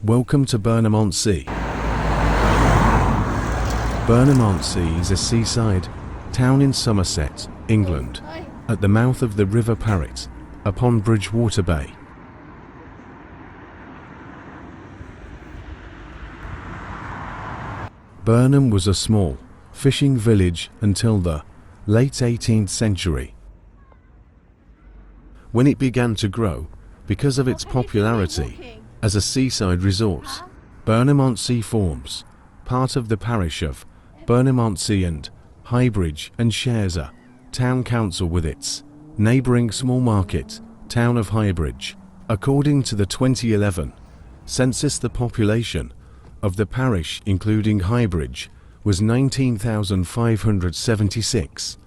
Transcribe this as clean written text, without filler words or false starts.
Welcome to Burnham-on-Sea. Burnham-on-Sea is a seaside town in Somerset, England, at the mouth of the River Parrett, upon Bridgewater Bay. Burnham was a small fishing village until the late 18th century, when it began to grow because of its popularity as a seaside resort. Burnham-on-Sea forms part of the parish of Burnham-on-Sea and Highbridge and shares a town council with its neighbouring small market town of Highbridge. According to the 2011 census, the population of the parish, including Highbridge, was 19,576.